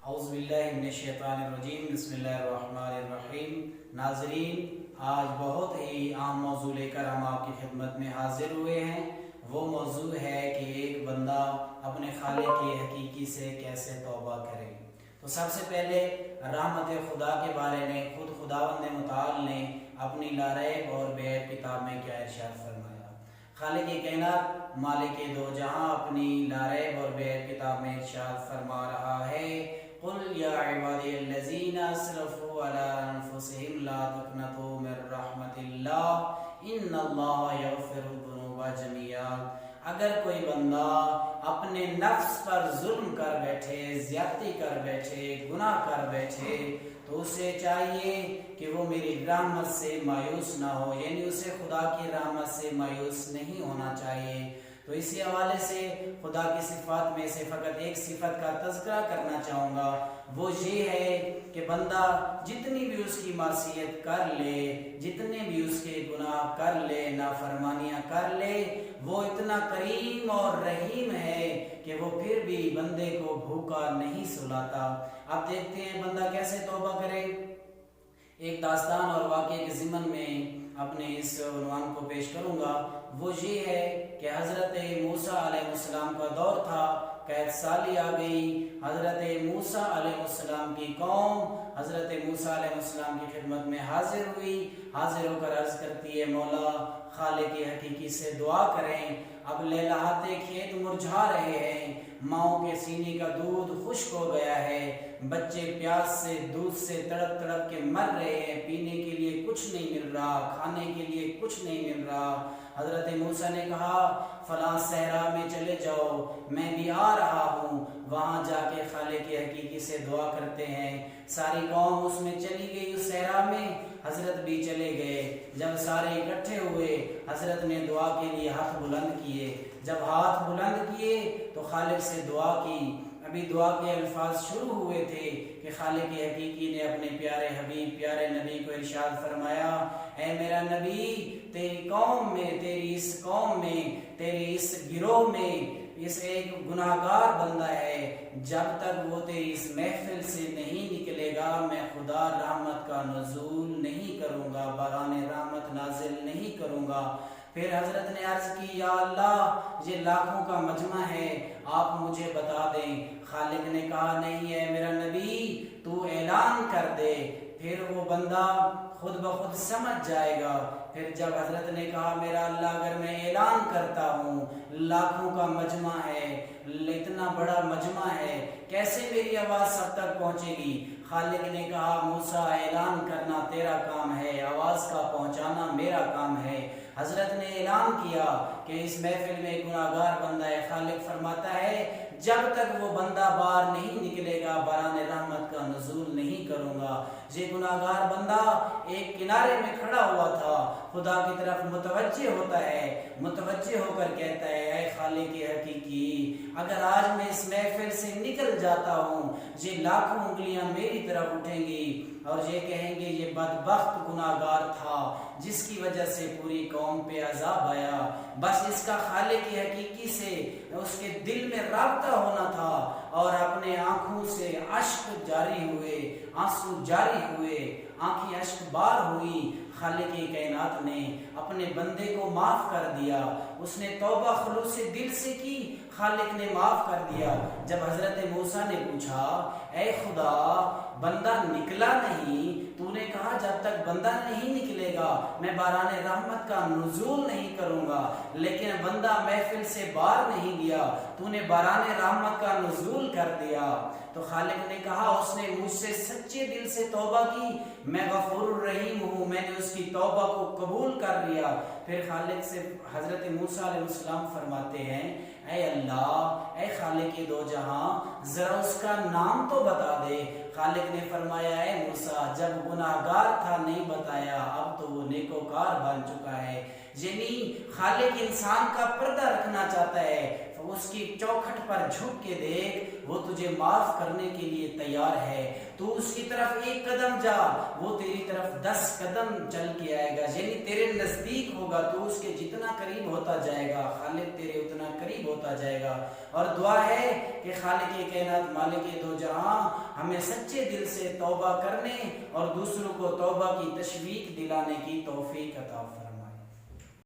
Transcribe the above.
اعوذ باللہ من الشیطان الرجیم، بسم اللہ الرحمن الرحیم۔ ناظرین، آج بہت ہی عام موضوع لے کر ہم آپ کی خدمت میں حاضر ہوئے ہیں۔ وہ موضوع ہے کہ ایک بندہ اپنے خالق کی حقیقی سے کیسے توبہ کرے۔ تو سب سے پہلے رحمت خدا کے بارے میں خود خداوند متعال نے اپنی لاریب اور بیعت کتاب میں کیا ارشاد فرمایا۔ خالق کائنات مالک دو جہاں اپنی لاریب اور بیعت کتاب میں ارشاد فرما رہا ہے، قل یا عبادی الذین اسرفوا علی انفسہم لا تقنطوا من رحمت اللہ ان اللہ یغفر الذنوب جميعا۔ اگر کوئی بندہ اپنے نفس پر ظلم کر بیٹھے، زیادتی کر بیٹھے، گناہ کر بیٹھے، تو اسے چاہیے کہ وہ میری رحمت سے مایوس نہ ہو، یعنی اسے خدا کی رحمت سے مایوس نہیں ہونا چاہیے۔ تو اسی حوالے سے خدا کی صفات میں سے فقط ایک صفت کا تذکرہ کرنا چاہوں گا، وہ یہ ہے کہ بندہ جتنی بھی اس کی معصیت کر لے، جتنے بھی اس کے گناہ کر لے، نافرمانیاں کر لے، وہ اتنا کریم اور رحیم ہے کہ وہ پھر بھی بندے کو بھوکا نہیں سلاتا۔ اب دیکھتے ہیں بندہ کیسے توبہ کرے۔ ایک داستان اور واقعے کے ضمن میں اپنے اس عنوان کو پیش کروں گا، وہ یہ ہے کہ حضرت موسیٰ علیہ السلام کا دور تھا، قحط سالی آ گئی۔ حضرت موسیٰ علیہ السلام کی قوم حضرت موسیٰ علیہ السلام کی خدمت میں حاضر ہوئی، حاضر ہو کر عرض کرتی ہے، مولا خالق حقیقی سے دعا کریں، اب لہلہاتے کھیت مرجھا رہے ہیں، ماؤں کے سینے کا دودھ خشک ہو گیا ہے، بچے پیاس سے دودھ سے تڑپ تڑپ کے مر رہے ہیں، پینے کے لیے کچھ نہیں مل رہا، کھانے کے لیے کچھ نہیں مل رہا۔ حضرت موسیٰ نے کہا فلاں صحرا میں چلے جاؤ، میں بھی آ رہا ہوں، وہاں جا کے خالق حقیقی سے دعا کرتے ہیں۔ ساری قوم اس میں چلی گئی، اس صحرا میں حضرت بھی چلے گئے۔ جب سارے اکٹھے ہوئے، حضرت نے دعا کے لیے ہاتھ بلند کیے۔ جب ہاتھ بلند کیے تو خالق سے دعا کی۔ ابھی دعا کے الفاظ شروع ہوئے تھے کہ خالق حقیقی نے اپنے پیارے حبیب پیارے نبی کو ارشاد فرمایا، اے میرا نبی، تیری قوم میں، تیری اس قوم میں، تیری اس گروہ میں اس ایک گناہگار بندہ ہے، جب تک وہ تیری اس محفل سے نہیں نکلے گا میں خدا رحمت کا نزول نہیں کروں گا، باران رحمت نازل نہیں کروں گا۔ پھر حضرت نے عرض کی، یا اللہ یہ لاکھوں کا مجمع ہے، آپ مجھے بتا دیں۔ خالق نے کہا نہیں ہے میرا نبی، تو اعلان کر دے، پھر وہ بندہ خود بخود سمجھ جائے گا۔ پھر جب حضرت نے کہا میرا اللہ اگر میں اعلان کرتا ہوں لاکھوں کا مجمع ہے، اتنا بڑا مجمع ہے، کیسے میری آواز سب تک پہنچے گی؟ خالق نے کہا موسیٰ اعلان کرنا تیرا کام ہے، آواز کا پہنچانا میرا کام ہے۔ حضرت نے اعلان کیا کہ اس محفل میں گناہگار بندہ ہے۔ خالق فرماتا ہے جب تک وہ بندہ باہر نہیں نکلے گا باران رحمت کا نزول نہیں کروں گا۔ یہ گناہگار بندہ ایک کنارے میں کھڑا ہوا تھا، خدا کی طرف متوجہ ہوتا ہے، متوجہ ہو کر کہتا ہے، اے خالق حقیقی اگر آج میں اس محفل سے نکل جاتا ہوں، یہ لاکھوں انگلیاں میری طرف اٹھیں گی اور یہ کہیں گے یہ بدبخت گناہگار تھا جس کی وجہ سے پوری قوم پہ عذاب آیا، بس اس کا خالق حقیقی سے اس کے دل میں رابطہ ہونا تھا، اور اپنے آنکھوں سے اشک جاری ہوئے، آنسو جاری ہوئے، آنکھیں اشک بار ہوئی۔ خالق کائنات نے اپنے بندے کو معاف کر دیا، اس نے توبہ خلوص دل سے کی، خالق نے معاف کر دیا۔ جب حضرت موسیٰ نے پوچھا اے خدا بندہ نکلا نہیں، تو نے کہا جب تک بندہ نہیں نکلے گا میں باران رحمت کا نزول نہیں کروں گا، لیکن بندہ محفل سے باہر نہیں گیا، تو نے باران رحمت کا نزول کر دیا۔ تو خالق نے کہا اس نے مجھ سے سچے دل سے توبہ کی، میں غفور الرحیم ہوں، میں نے اس کی توبہ کو قبول کر لیا۔ پھر خالق سے حضرت موسیٰ علیہ السلام فرماتے ہیں، اے اللہ، اے خالق دو جہاں ذرا اس کا نام تو بتا دے۔ خالق نے فرمایا اے موسیٰ جب گناہگار تھا نہیں بتایا، اب تو وہ نیکوکار بن چکا ہے۔ یعنی خالق انسان کا پردہ رکھنا چاہتا ہے، اس کی چوکھٹ پر جھک کے دیکھ، وہ تجھے معاف کرنے کے لیے تیار ہے، تو اس کی طرف ایک قدم جا، وہ تیری طرف 10 قدم چل کے آئے گا، یعنی تیرے نزدیک ہوگا، تو اس کے جتنا قریب ہوتا جائے گا خالق تیرے اتنا قریب ہوتا جائے گا۔ اور دعا ہے کہ خالق کائنات مالک دو جہاں ہمیں سچے دل سے توبہ کرنے اور دوسروں کو توبہ کی تشویق دلانے کی توفیق عطا فرمائے۔